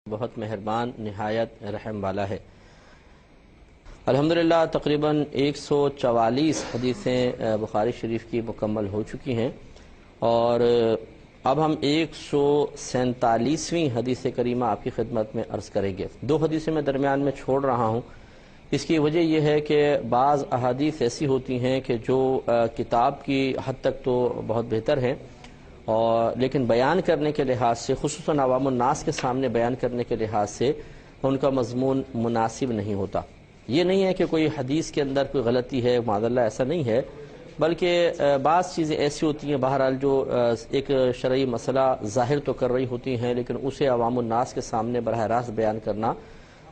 بہت مہربان نہایت رحم والا ہے۔ الحمدللہ تقریباً 144 حدیثیں بخاری شریف کی مکمل ہو چکی ہیں، اور اب ہم 147ویں حدیث کریمہ آپ کی خدمت میں عرض کریں گے۔ 2 حدیثیں میں درمیان میں چھوڑ رہا ہوں، اس کی وجہ یہ ہے کہ بعض احادیث ایسی ہوتی ہیں کہ جو کتاب کی حد تک تو بہت بہتر ہیں، اور لیکن بیان کرنے کے لحاظ سے، خصوصاً عوام الناس کے سامنے بیان کرنے کے لحاظ سے ان کا مضمون مناسب نہیں ہوتا۔ یہ نہیں ہے کہ کوئی حدیث کے اندر کوئی غلطی ہے، معاذ اللہ ایسا نہیں ہے، بلکہ بعض چیزیں ایسی ہوتی ہیں بہرحال جو ایک شرعی مسئلہ ظاہر تو کر رہی ہوتی ہیں، لیکن اسے عوام الناس کے سامنے براہ راست بیان کرنا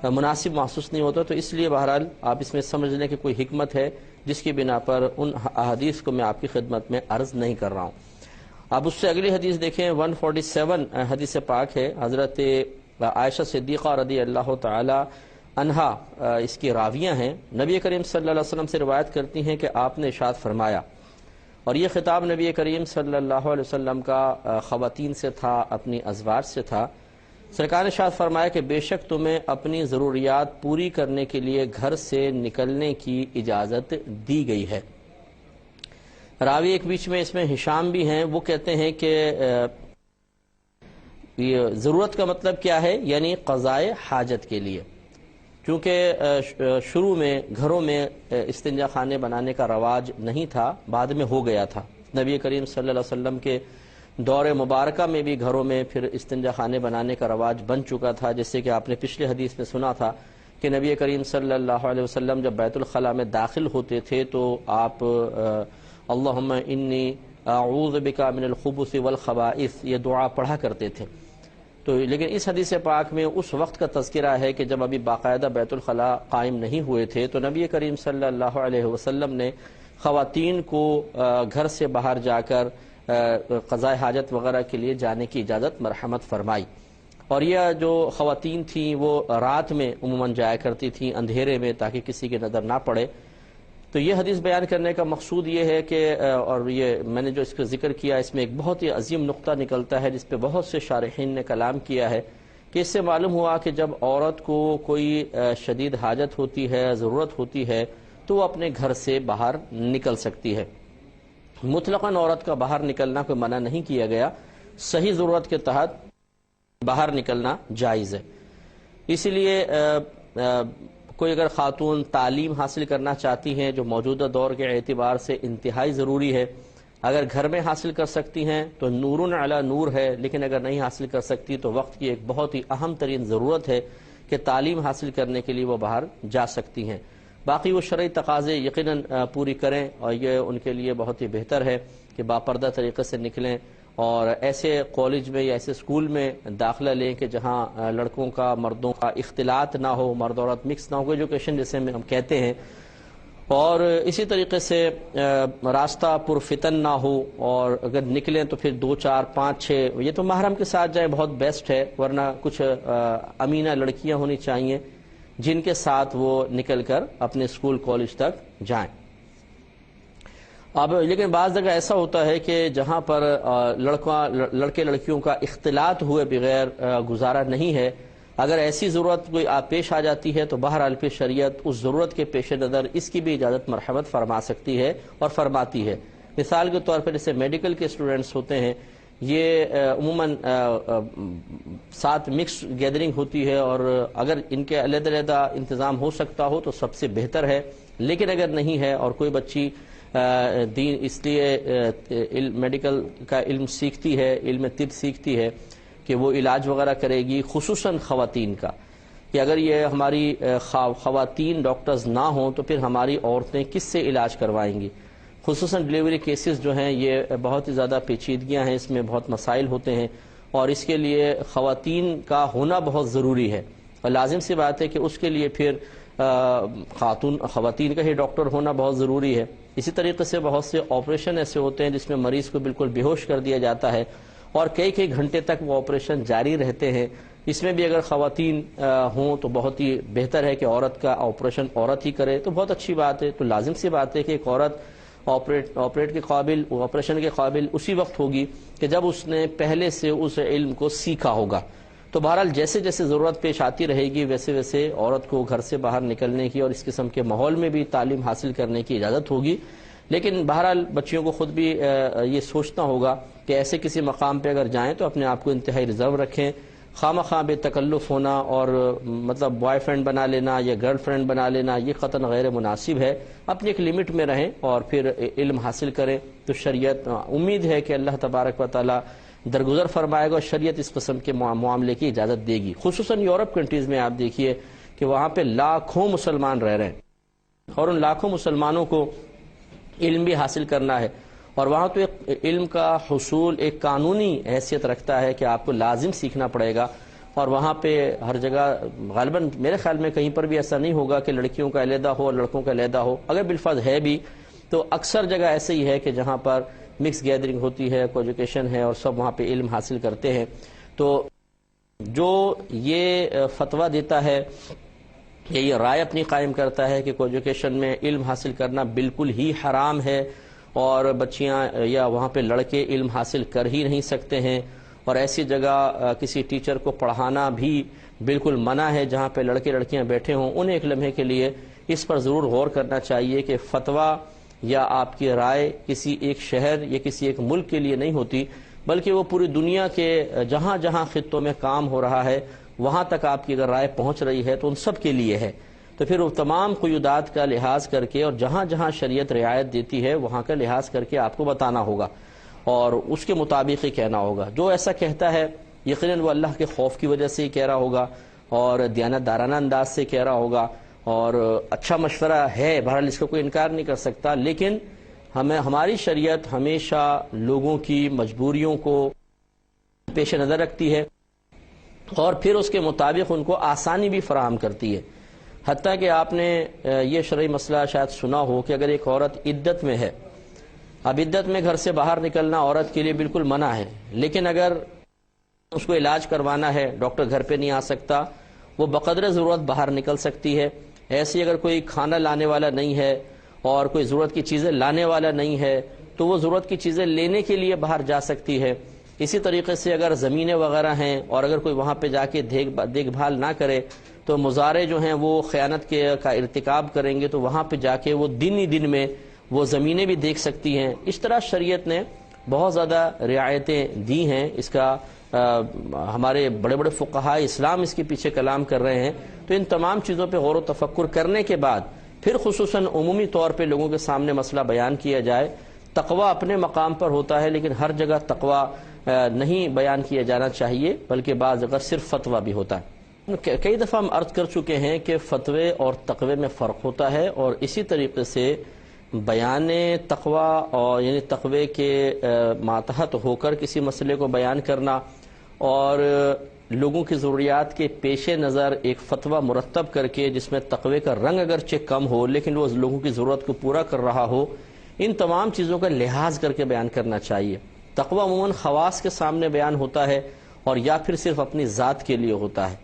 مناسب محسوس نہیں ہوتا، تو اس لیے بہرحال آپ اس میں سمجھ لیں کہ کوئی حکمت ہے جس کی بنا پر ان احادیث کو میں آپ کی خدمت میں عرض نہیں کر رہا ہوں۔ اب اس سے اگلی حدیث دیکھیں، 147 حدیث پاک ہے، حضرت عائشہ صدیقہ رضی اللہ تعالی عنہا اس کی راویہ ہیں، نبی کریم صلی اللہ علیہ وسلم سے روایت کرتی ہیں کہ آپ نے ارشاد فرمایا، اور یہ خطاب نبی کریم صلی اللہ علیہ وسلم کا خواتین سے تھا، اپنی ازواج سے تھا۔ سرکار نے ارشاد فرمایا کہ بے شک تمہیں اپنی ضروریات پوری کرنے کے لیے گھر سے نکلنے کی اجازت دی گئی ہے۔ راوی ایک بیچ میں اس میں ہشام بھی ہیں، وہ کہتے ہیں کہ یہ ضرورت کا مطلب کیا ہے، یعنی قضائے حاجت کے لیے، کیونکہ شروع میں گھروں میں استنجا خانے بنانے کا رواج نہیں تھا، بعد میں ہو گیا تھا۔ نبی کریم صلی اللہ علیہ وسلم کے دور مبارکہ میں بھی گھروں میں پھر استنجا خانے بنانے کا رواج بن چکا تھا، جیسے کہ آپ نے پچھلے حدیث میں سنا تھا کہ نبی کریم صلی اللہ علیہ وسلم جب بیت الخلاء میں داخل ہوتے تھے تو آپ اللہم انی اعوذ بک من الخبث والخبائث یہ دعا پڑھا کرتے تھے۔ تو لیکن اس حدیث پاک میں اس وقت کا تذکرہ ہے کہ جب ابھی باقاعدہ بیت الخلاء قائم نہیں ہوئے تھے، تو نبی کریم صلی اللہ علیہ وسلم نے خواتین کو گھر سے باہر جا کر قضاء حاجت وغیرہ کے لیے جانے کی اجازت مرحمت فرمائی، اور یہ جو خواتین تھیں وہ رات میں عموماً جایا کرتی تھیں، اندھیرے میں، تاکہ کسی کی نظر نہ پڑے۔ تو یہ حدیث بیان کرنے کا مقصود یہ ہے کہ اور یہ میں نے جو اس کا ذکر کیا، اس میں ایک بہت ہی عظیم نقطہ نکلتا ہے جس پہ بہت سے شارحین نے کلام کیا ہے، کہ اس سے معلوم ہوا کہ جب عورت کو کوئی شدید حاجت ہوتی ہے، ضرورت ہوتی ہے، تو وہ اپنے گھر سے باہر نکل سکتی ہے۔ مطلقاً عورت کا باہر نکلنا کوئی منع نہیں کیا گیا، صحیح ضرورت کے تحت باہر نکلنا جائز ہے۔ اسی لیے کوئی اگر خاتون تعلیم حاصل کرنا چاہتی ہیں، جو موجودہ دور کے اعتبار سے انتہائی ضروری ہے، اگر گھر میں حاصل کر سکتی ہیں تو نور علی نور ہے، لیکن اگر نہیں حاصل کر سکتی تو وقت کی ایک بہت ہی اہم ترین ضرورت ہے کہ تعلیم حاصل کرنے کے لیے وہ باہر جا سکتی ہیں۔ باقی وہ شرعی تقاضے یقیناً پوری کریں، اور یہ ان کے لیے بہت ہی بہتر ہے کہ باپردہ طریقے سے نکلیں، اور ایسے کالج میں یا ایسے اسکول میں داخلہ لیں کہ جہاں لڑکوں کا مردوں کا اختلاط نہ ہو، مرد عورت مکس نہ ہو، ایجوکیشن جسے ہم کہتے ہیں، اور اسی طریقے سے راستہ پرفتن نہ ہو، اور اگر نکلیں تو پھر 2 4 5 6 یہ تو محرم کے ساتھ جائیں بہت بیسٹ ہے، ورنہ کچھ امینہ لڑکیاں ہونی چاہیے جن کے ساتھ وہ نکل کر اپنے اسکول کالج تک جائیں۔ اب لیکن بعض جگہ ایسا ہوتا ہے کہ جہاں پر لڑکے لڑکیوں کا اختلاط ہوئے بغیر گزارا نہیں ہے، اگر ایسی ضرورت کوئی پیش آ جاتی ہے تو بہرحال پھر شریعت اس ضرورت کے پیش نظر اس کی بھی اجازت مرحمت فرما سکتی ہے اور فرماتی ہے۔ مثال کے طور پر جیسے میڈیکل کے اسٹوڈنٹس ہوتے ہیں، یہ عموماً ساتھ مکس گیدرنگ ہوتی ہے، اور اگر ان کے علیحدہ علیحدہ انتظام ہو سکتا ہو تو سب سے بہتر ہے، لیکن اگر نہیں ہے اور کوئی بچی دین اس لیے میڈیکل کا علم سیکھتی ہے، علم طب سیکھتی ہے کہ وہ علاج وغیرہ کرے گی، خصوصاً خواتین کا، کہ اگر یہ ہماری خواتین ڈاکٹرز نہ ہوں تو پھر ہماری عورتیں کس سے علاج کروائیں گی۔ خصوصاً ڈیلیوری کیسز جو ہیں یہ بہت ہی زیادہ پیچیدگیاں ہیں، اس میں بہت مسائل ہوتے ہیں، اور اس کے لیے خواتین کا ہونا بہت ضروری ہے، اور لازم سی بات ہے کہ اس کے لیے پھر خواتین کا ہی ڈاکٹر ہونا بہت ضروری ہے۔ اسی طریقے سے بہت سے آپریشن ایسے ہوتے ہیں جس میں مریض کو بالکل بے ہوش کر دیا جاتا ہے، اور کئی گھنٹے تک وہ آپریشن جاری رہتے ہیں۔ اس میں بھی اگر خواتین ہوں تو بہت ہی بہتر ہے کہ عورت کا آپریشن عورت ہی کرے، تو بہت اچھی بات ہے۔ تو لازم سی بات ہے کہ ایک عورت آپریٹ کے قابل، آپریشن کے قابل اسی وقت ہوگی کہ جب اس نے پہلے سے اس علم کو سیکھا ہوگا۔ تو بہرحال جیسے جیسے ضرورت پیش آتی رہے گی ویسے ویسے عورت کو گھر سے باہر نکلنے کی اور اس قسم کے ماحول میں بھی تعلیم حاصل کرنے کی اجازت ہوگی، لیکن بہرحال بچیوں کو خود بھی یہ سوچنا ہوگا کہ ایسے کسی مقام پہ اگر جائیں تو اپنے آپ کو انتہائی ریزرو رکھیں۔ خواہ بے تکلف ہونا اور مطلب بوائے فرینڈ بنا لینا یا گرل فرینڈ بنا لینا یہ قطعاً غیر مناسب ہے۔ اپنی ایک لمٹ میں رہیں اور پھر علم حاصل کریں تو شریعت امید ہے کہ اللہ تبارک و تعالی درگزر فرمائے گا اور شریعت اس قسم کے معاملے کی اجازت دے گی۔ خصوصاً یورپ کنٹریز میں آپ دیکھیے کہ وہاں پہ لاکھوں مسلمان رہ رہے ہیں اور ان لاکھوں مسلمانوں کو علم بھی حاصل کرنا ہے، اور وہاں تو ایک علم کا حصول ایک قانونی حیثیت رکھتا ہے کہ آپ کو لازم سیکھنا پڑے گا، اور وہاں پہ ہر جگہ غالباً میرے خیال میں کہیں پر بھی ایسا نہیں ہوگا کہ لڑکیوں کا علیحدہ ہو اور لڑکوں کا علیحدہ ہو، اگر بالفرض ہے بھی تو اکثر جگہ ایسے ہی ہے کہ جہاں پر مکس گیدرنگ ہوتی ہے، کو ایجوکیشن ہے اور سب وہاں پہ علم حاصل کرتے ہیں۔ تو جو یہ فتویٰ دیتا ہے کہ یہ رائے اپنی قائم کرتا ہے کہ کو ایجوکیشن میں علم حاصل کرنا بالکل ہی حرام ہے اور بچیاں یا وہاں پہ لڑکے علم حاصل کر ہی نہیں سکتے ہیں، اور ایسی جگہ کسی ٹیچر کو پڑھانا بھی بالکل منع ہے جہاں پہ لڑکے لڑکیاں بیٹھے ہوں، انہیں ایک لمحے کے لیے اس پر ضرور غور کرنا چاہیے کہ فتویٰ یا آپ کی رائے کسی ایک شہر یا کسی ایک ملک کے لیے نہیں ہوتی، بلکہ وہ پوری دنیا کے جہاں جہاں خطوں میں کام ہو رہا ہے وہاں تک آپ کی اگر رائے پہنچ رہی ہے تو ان سب کے لیے ہے۔ تو پھر وہ تمام قیودات کا لحاظ کر کے اور جہاں جہاں شریعت رعایت دیتی ہے وہاں کا لحاظ کر کے آپ کو بتانا ہوگا اور اس کے مطابق ہی کہنا ہوگا۔ جو ایسا کہتا ہے یقیناً وہ اللہ کے خوف کی وجہ سے ہی کہہ رہا ہوگا اور دیانتدارانہ انداز سے کہہ رہا ہوگا، اور اچھا مشورہ ہے، بہرحال اس کا کوئی انکار نہیں کر سکتا، لیکن ہماری شریعت ہمیشہ لوگوں کی مجبوریوں کو پیش نظر رکھتی ہے اور پھر اس کے مطابق ان کو آسانی بھی فراہم کرتی ہے۔ حتیٰ کہ آپ نے یہ شرعی مسئلہ شاید سنا ہو کہ اگر ایک عورت عدت میں ہے، اب عدت میں گھر سے باہر نکلنا عورت کے لیے بالکل منع ہے، لیکن اگر اس کو علاج کروانا ہے، ڈاکٹر گھر پہ نہیں آ سکتا، وہ بقدر ضرورت باہر نکل سکتی ہے۔ ایسی اگر کوئی کھانا لانے والا نہیں ہے اور کوئی ضرورت کی چیزیں لانے والا نہیں ہے تو وہ ضرورت کی چیزیں لینے کے لیے باہر جا سکتی ہے۔ اسی طریقے سے اگر زمینیں وغیرہ ہیں اور اگر کوئی وہاں پہ جا کے دیکھ بھال نہ کرے تو مزارع جو ہیں وہ خیانت کا ارتکاب کریں گے، تو وہاں پہ جا کے وہ دن ہی دن میں وہ زمینیں بھی دیکھ سکتی ہیں۔ اس طرح شریعت نے بہت زیادہ رعایتیں دی ہیں، اس کا ہمارے بڑے بڑے فقہاء اسلام اس کے پیچھے کلام کر رہے ہیں۔ تو ان تمام چیزوں پہ غور و تفکر کرنے کے بعد پھر خصوصاً عمومی طور پہ لوگوں کے سامنے مسئلہ بیان کیا جائے۔ تقوی اپنے مقام پر ہوتا ہے لیکن ہر جگہ تقوی نہیں بیان کیا جانا چاہیے، بلکہ بعض جگہ صرف فتویٰ بھی ہوتا ہے۔ کئی دفعہ ہم عرض کر چکے ہیں کہ فتوے اور تقوی میں فرق ہوتا ہے، اور اسی طریقے سے بیان تقوی اور یعنی تقوی کے ماتحت ہو کر کسی مسئلے کو بیان کرنا اور لوگوں کی ضروریات کے پیش نظر ایک فتویٰ مرتب کر کے جس میں تقوی کا رنگ اگرچہ کم ہو لیکن وہ لوگوں کی ضرورت کو پورا کر رہا ہو، ان تمام چیزوں کا لحاظ کر کے بیان کرنا چاہیے۔ تقوی عموماً خواص کے سامنے بیان ہوتا ہے اور یا پھر صرف اپنی ذات کے لیے ہوتا ہے،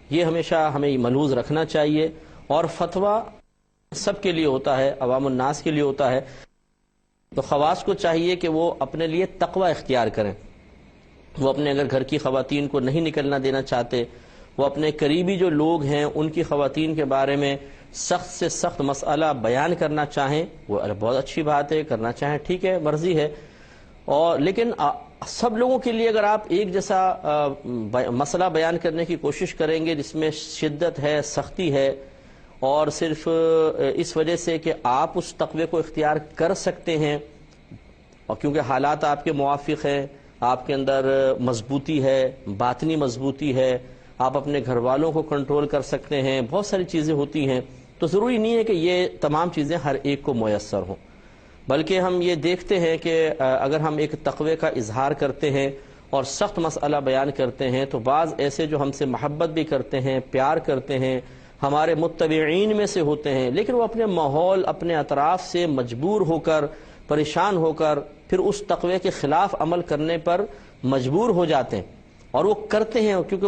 یہ ہمیشہ ہمیں ملحوظ رکھنا چاہیے، اور فتویٰ سب کے لیے ہوتا ہے، عوام الناس کے لیے ہوتا ہے۔ تو خواص کو چاہیے کہ وہ اپنے لیے تقوی اختیار کریں، وہ اپنے اگر گھر کی خواتین کو نہیں نکلنا دینا چاہتے، وہ اپنے قریبی جو لوگ ہیں ان کی خواتین کے بارے میں سخت سے سخت مسئلہ بیان کرنا چاہیں، وہ بہت اچھی بات ہے، کرنا چاہیں ٹھیک ہے، مرضی ہے، اور لیکن سب لوگوں کے لیے اگر آپ ایک جیسا مسئلہ بیان کرنے کی کوشش کریں گے جس میں شدت ہے، سختی ہے، اور صرف اس وجہ سے کہ آپ اس تقوی کو اختیار کر سکتے ہیں اور کیونکہ حالات آپ کے موافق ہیں، آپ کے اندر مضبوطی ہے، باطنی مضبوطی ہے، آپ اپنے گھر والوں کو کنٹرول کر سکتے ہیں، بہت ساری چیزیں ہوتی ہیں، تو ضروری نہیں ہے کہ یہ تمام چیزیں ہر ایک کو میسر ہوں، بلکہ ہم یہ دیکھتے ہیں کہ اگر ہم ایک تقوی کا اظہار کرتے ہیں اور سخت مسئلہ بیان کرتے ہیں تو بعض ایسے جو ہم سے محبت بھی کرتے ہیں، پیار کرتے ہیں، ہمارے متبعین میں سے ہوتے ہیں، لیکن وہ اپنے ماحول، اپنے اطراف سے مجبور ہو کر، پریشان ہو کر پھر اس تقوی کے خلاف عمل کرنے پر مجبور ہو جاتے ہیں، اور وہ کرتے ہیں کیونکہ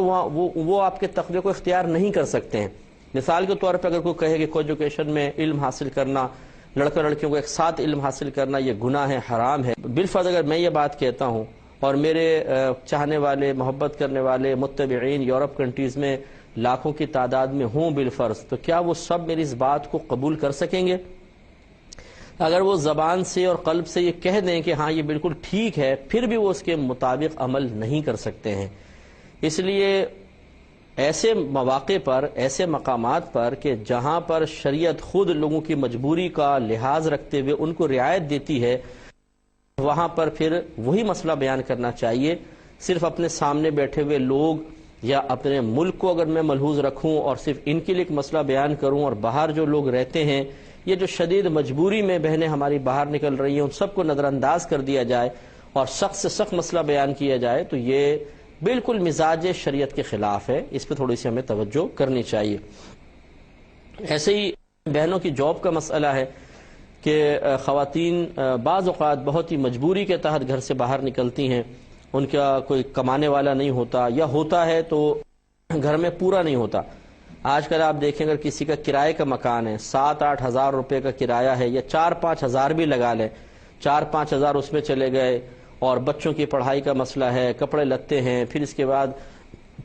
وہ آپ کے تقوی کو اختیار نہیں کر سکتے ہیں۔ مثال کے طور پہ اگر کوئی کہے کہ کو ایجوکیشن میں علم حاصل کرنا، لڑکا لڑکیوں کو ایک ساتھ علم حاصل کرنا یہ گناہ ہے، حرام ہے، بالفرض اگر میں یہ بات کہتا ہوں اور میرے چاہنے والے، محبت کرنے والے متبعین یورپ کنٹریز میں لاکھوں کی تعداد میں ہوں بالفرض، تو کیا وہ سب میری اس بات کو قبول کر سکیں گے؟ اگر وہ زبان سے اور قلب سے یہ کہہ دیں کہ ہاں یہ بالکل ٹھیک ہے، پھر بھی وہ اس کے مطابق عمل نہیں کر سکتے ہیں۔ اس لیے ایسے مواقع پر، ایسے مقامات پر کہ جہاں پر شریعت خود لوگوں کی مجبوری کا لحاظ رکھتے ہوئے ان کو رعایت دیتی ہے، وہاں پر پھر وہی مسئلہ بیان کرنا چاہیے۔ صرف اپنے سامنے بیٹھے ہوئے لوگ یا اپنے ملک کو اگر میں ملحوظ رکھوں اور صرف ان کے لیے ایک مسئلہ بیان کروں، اور باہر جو لوگ رہتے ہیں، یہ جو شدید مجبوری میں بہنیں ہماری باہر نکل رہی ہیں، ان سب کو نظر انداز کر دیا جائے اور سخت سے سخت مسئلہ بیان کیا جائے، تو یہ بالکل مزاج شریعت کے خلاف ہے۔ اس پہ تھوڑی سی ہمیں توجہ کرنی چاہیے۔ ایسے ہی بہنوں کی جاب کا مسئلہ ہے کہ خواتین بعض اوقات بہت ہی مجبوری کے تحت گھر سے باہر نکلتی ہیں، ان کا کوئی کمانے والا نہیں ہوتا، یا ہوتا ہے تو گھر میں پورا نہیں ہوتا۔ آج کل آپ دیکھیں اگر کسی کا کرائے کا مکان ہے، 7-8 ہزار روپے کا کرایہ ہے، یا 4-5 ہزار بھی لگا لیں، 4-5 ہزار اس میں چلے گئے، اور بچوں کی پڑھائی کا مسئلہ ہے، کپڑے لتے ہیں، پھر اس کے بعد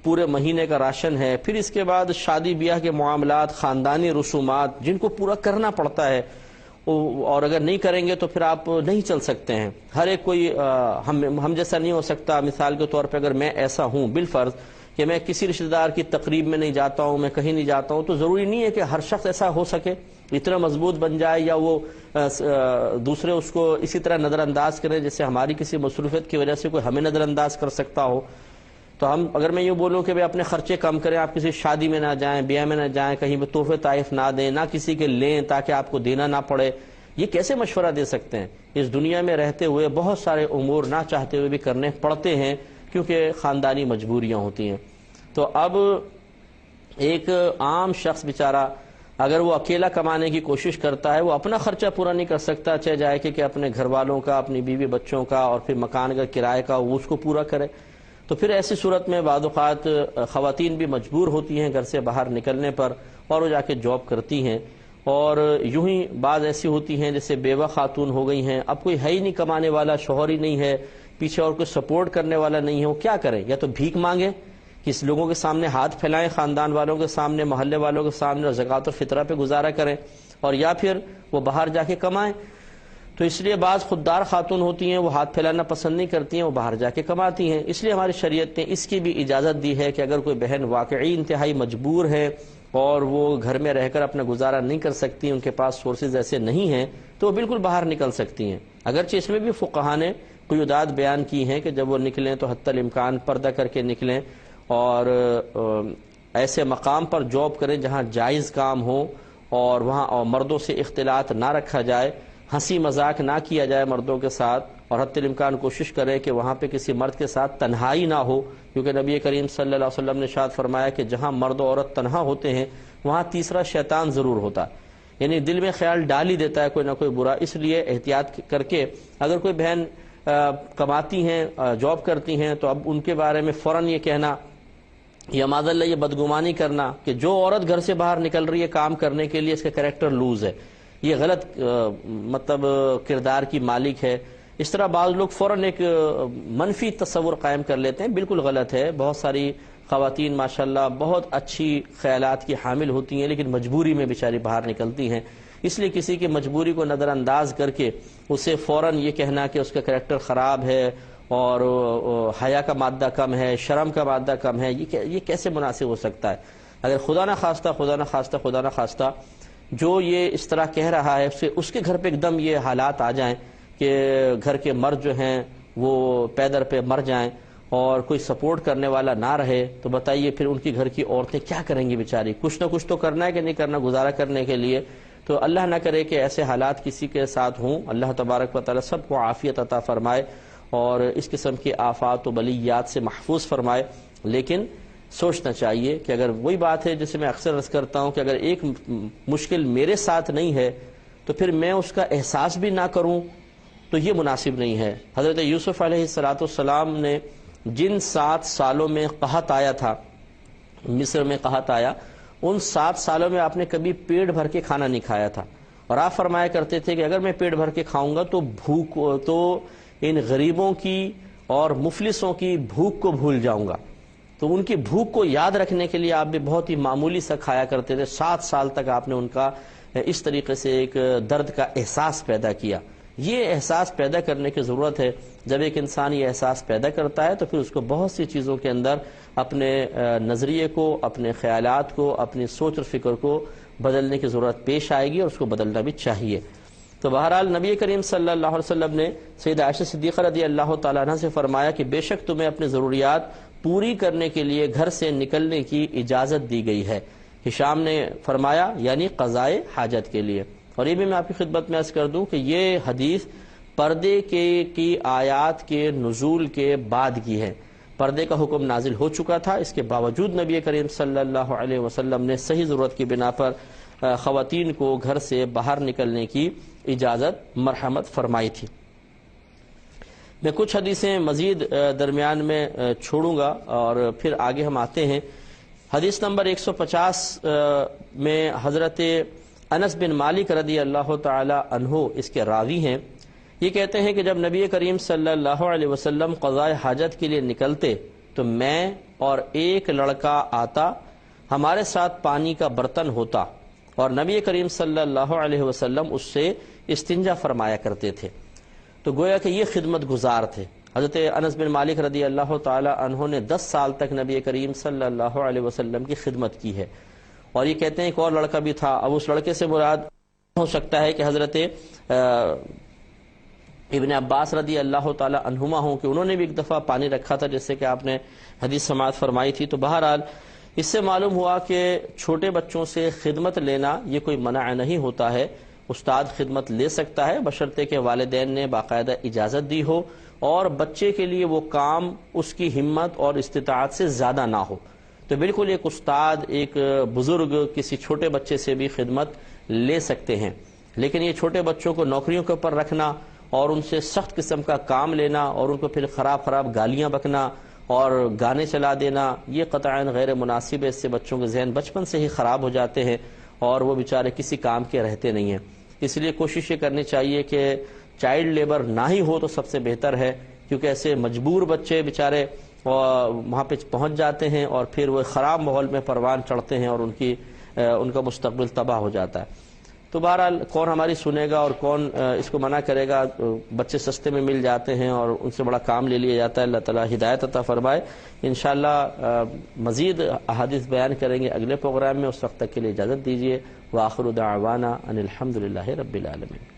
پورے مہینے کا راشن ہے، پھر اس کے بعد شادی بیاہ کے معاملات، خاندانی رسومات جن کو پورا کرنا پڑتا ہے، اور اگر نہیں کریں گے تو پھر آپ نہیں چل سکتے ہیں۔ ہر ایک کوئی ہم جیسا نہیں ہو سکتا۔ مثال کے طور پہ اگر میں ایسا ہوں بالفرض کہ میں کسی رشتہ دار کی تقریب میں نہیں جاتا ہوں، میں کہیں نہیں جاتا ہوں، تو ضروری نہیں ہے کہ ہر شخص ایسا ہو سکے، اتنا مضبوط بن جائے، یا وہ دوسرے اس کو اسی طرح نظر انداز کریں جیسے ہماری کسی مصروفیت کی وجہ سے کوئی ہمیں نظر انداز کر سکتا ہو۔ تو اگر میں یہ بولوں کہ اپنے خرچے کم کریں، آپ کسی شادی میں نہ جائیں، بیاہ میں نہ جائیں، کہیں پہ تحفے تحائف نہ دیں، نہ کسی کے لیں تاکہ آپ کو دینا نہ پڑے، یہ کیسے مشورہ دے سکتے ہیں؟ اس دنیا میں رہتے ہوئے بہت سارے امور نہ چاہتے ہوئے بھی کرنے پڑتے ہیں، کیونکہ خاندانی مجبوریاں ہوتی ہیں۔ تو اب ایک عام شخص بیچارہ اگر وہ اکیلا کمانے کی کوشش کرتا ہے، وہ اپنا خرچہ پورا نہیں کر سکتا، چاہے جائے کہ اپنے گھر والوں کا، اپنی بیوی بچوں کا، اور پھر مکان کا کرائے کا وہ اس کو پورا کرے، تو پھر ایسی صورت میں بعض اوقات خواتین بھی مجبور ہوتی ہیں گھر سے باہر نکلنے پر، اور وہ جا کے جاب کرتی ہیں۔ اور یوں ہی بعض ایسی ہوتی ہیں جیسے بیوہ خاتون ہو گئی ہیں، اب کوئی ہے ہی نہیں کمانے والا، شوہر ہی نہیں ہے، پیچھے اور کوئی سپورٹ کرنے والا نہیں ہے، وہ کیا کریں؟ یا تو بھیک مانگیں، کس لوگوں کے سامنے ہاتھ پھیلائیں، خاندان والوں کے سامنے، محلے والوں کے سامنے، اور زکوٰۃ و فطرہ پہ گزارا کریں، اور یا پھر وہ باہر جا کے کمائیں۔ تو اس لیے بعض خوددار خاتون ہوتی ہیں، وہ ہاتھ پھیلانا پسند نہیں کرتی ہیں، وہ باہر جا کے کماتی ہیں۔ اس لیے ہماری شریعت نے اس کی بھی اجازت دی ہے کہ اگر کوئی بہن واقعی انتہائی مجبور ہے اور وہ گھر میں رہ کر اپنا گزارا نہیں کر سکتی، ان کے پاس سورسز ایسے نہیں ہیں، تو وہ بالکل باہر نکل سکتی ہیں۔ اگرچہ اس میں بھی فقہاء نے قیودات بیان کی ہیں کہ جب وہ نکلیں تو حتی الامکان پردہ کر کے نکلیں، اور ایسے مقام پر جاب کریں جہاں جائز کام ہو، اور وہاں مردوں سے اختلاط نہ رکھا جائے، ہنسی مذاق نہ کیا جائے مردوں کے ساتھ، اور حتی الامکان کوشش کریں کہ وہاں پہ کسی مرد کے ساتھ تنہائی نہ ہو، کیونکہ نبی کریم صلی اللہ علیہ وسلم نے ارشاد فرمایا کہ جہاں مرد و عورت تنہا ہوتے ہیں وہاں تیسرا شیطان ضرور ہوتا ہے، یعنی دل میں خیال ڈال ہی دیتا ہے کوئی نہ کوئی برا۔ اس لیے احتیاط کر کے اگر کوئی بہن کماتی ہیں، جاب کرتی ہیں، تو اب ان کے بارے میں فوراً یہ کہنا یا معاذ اللہ یہ بدگمانی کرنا کہ جو عورت گھر سے باہر نکل رہی ہے کام کرنے کے لیے، اس کا کریکٹر لوز ہے، یہ غلط مطلب کردار کی مالک ہے، اس طرح بعض لوگ فوراً ایک منفی تصور قائم کر لیتے ہیں، بالکل غلط ہے۔ بہت ساری خواتین ماشاءاللہ بہت اچھی خیالات کی حامل ہوتی ہیں، لیکن مجبوری میں بیچاری باہر نکلتی ہیں۔ اس لیے کسی کی مجبوری کو نظر انداز کر کے اسے فوراً یہ کہنا کہ اس کا کریکٹر خراب ہے اور حیا کا مادہ کم ہے، شرم کا مادہ کم ہے، یہ کیسے مناسب ہو سکتا ہے؟ اگر خدا نہ خواستہ جو یہ اس طرح کہہ رہا ہے اس کے گھر پہ ایک دم یہ حالات آ جائیں کہ گھر کے مرد جو ہیں وہ پیدر پہ مر جائیں اور کوئی سپورٹ کرنے والا نہ رہے، تو بتائیے پھر ان کی گھر کی عورتیں کیا کریں گی بیچاری؟ کچھ نہ کچھ تو کرنا ہے کہ نہیں کرنا گزارا کرنے کے لیے۔ تو اللہ نہ کرے کہ ایسے حالات کسی کے ساتھ ہوں۔ اللہ تبارک و تعالی سب کو عافیت عطا فرمائے اور اس قسم کی آفات و بلیات سے محفوظ فرمائے۔ لیکن سوچنا چاہیے کہ اگر وہی بات ہے جسے میں اکثر عرض کرتا ہوں کہ اگر ایک مشکل میرے ساتھ نہیں ہے تو پھر میں اس کا احساس بھی نہ کروں تو یہ مناسب نہیں ہے۔ حضرت یوسف علیہ السلام نے جن 7 سالوں میں قحط آیا تھا، مصر میں قحط آیا، ان 7 سالوں میں آپ نے کبھی پیٹ بھر کے کھانا نہیں کھایا تھا، اور آپ فرمایا کرتے تھے کہ اگر میں پیٹ بھر کے کھاؤں گا تو بھوک تو ان غریبوں کی اور مفلسوں کی بھوک کو بھول جاؤں گا۔ تو ان کی بھوک کو یاد رکھنے کے لیے آپ بھی بہت ہی معمولی سا کھایا کرتے تھے، 7 سال تک آپ نے ان کا اس طریقے سے ایک درد کا احساس پیدا کیا۔ یہ احساس پیدا کرنے کی ضرورت ہے۔ جب ایک انسان یہ احساس پیدا کرتا ہے تو پھر اس کو بہت سی چیزوں کے اندر اپنے نظریے کو، اپنے خیالات کو، اپنی سوچ اور فکر کو بدلنے کی ضرورت پیش آئے گی، اور اس کو بدلنا بھی چاہیے۔ تو بہرحال نبی کریم صلی اللہ علیہ وسلم نے سیدہ عائشہ صدیقہ رضی اللہ تعالیٰ عنہ سے فرمایا کہ بے شک تمہیں اپنی ضروریات پوری کرنے کے لیے گھر سے نکلنے کی اجازت دی گئی ہے۔ ہشام نے فرمایا یعنی قضائے حاجت کے لیے۔ اور یہ بھی میں آپ کی خدمت میں عرض کر دوں کہ یہ حدیث پردے کی آیات کے نزول کے بعد کی ہے۔ پردے کا حکم نازل ہو چکا تھا، اس کے باوجود نبی کریم صلی اللہ علیہ وسلم نے صحیح ضرورت کی بنا پر خواتین کو گھر سے باہر نکلنے کی اجازت مرحمت فرمائی تھی۔ میں کچھ حدیثیں مزید درمیان میں چھوڑوں گا اور پھر آگے ہم آتے ہیں۔ حدیث نمبر 150 میں حضرت انس بن مالک رضی اللہ تعالی عنہ اس کے راوی ہیں۔ یہ کہتے ہیں کہ جب نبی کریم صلی اللہ علیہ وسلم قضاء حاجت کے لیے نکلتے تو میں اور ایک لڑکا آتا، ہمارے ساتھ پانی کا برتن ہوتا، اور نبی کریم صلی اللہ علیہ وسلم اس سے استنجا فرمایا کرتے تھے۔ تو گویا کہ یہ خدمت گزار تھے۔ حضرت انس بن مالک رضی اللہ تعالی عنہ نے 10 سال تک نبی کریم صلی اللہ علیہ وسلم کی خدمت کی ہے۔ اور یہ کہتے ہیں ایک اور لڑکا بھی تھا، اب اس لڑکے سے مراد ہو سکتا ہے کہ حضرت ابن عباس رضی اللہ تعالی عنہما ہوں کہ انہوں نے بھی ایک دفعہ پانی رکھا تھا، جیسے کہ آپ نے حدیث سماعت فرمائی تھی۔ تو بہرحال اس سے معلوم ہوا کہ چھوٹے بچوں سے خدمت لینا یہ کوئی منع نہیں ہوتا ہے، استاد خدمت لے سکتا ہے بشرطے کہ والدین نے باقاعدہ اجازت دی ہو اور بچے کے لیے وہ کام اس کی ہمت اور استطاعت سے زیادہ نہ ہو۔ تو بالکل ایک استاد، ایک بزرگ کسی چھوٹے بچے سے بھی خدمت لے سکتے ہیں، لیکن یہ چھوٹے بچوں کو نوکریوں کے اوپر رکھنا اور ان سے سخت قسم کا کام لینا اور ان کو پھر خراب گالیاں بکنا اور گانے چلا دینا، یہ قطعاً غیر مناسب ہے۔ اس سے بچوں کے ذہن بچپن سے ہی خراب ہو جاتے ہیں اور وہ بیچارے کسی کام کے رہتے نہیں ہیں۔ اس لیے کوشش یہ کرنی چاہیے کہ چائلڈ لیبر نہ ہی ہو تو سب سے بہتر ہے، کیونکہ ایسے مجبور بچے بیچارے وہاں پہ پہنچ جاتے ہیں اور پھر وہ خراب ماحول میں پروان چڑھتے ہیں اور ان کا مستقبل تباہ ہو جاتا ہے۔ تو بہرحال کون ہماری سنے گا اور کون اس کو منع کرے گا؟ بچے سستے میں مل جاتے ہیں اور ان سے بڑا کام لے لیا جاتا ہے۔ اللہ تعالیٰ ہدایت عطا فرمائے۔ انشاءاللہ مزید احادیث بیان کریں گے اگلے پروگرام میں، اس وقت تک کے لیے اجازت دیجیے۔ وآخر دعوانا ان الحمد للہ رب العالمین۔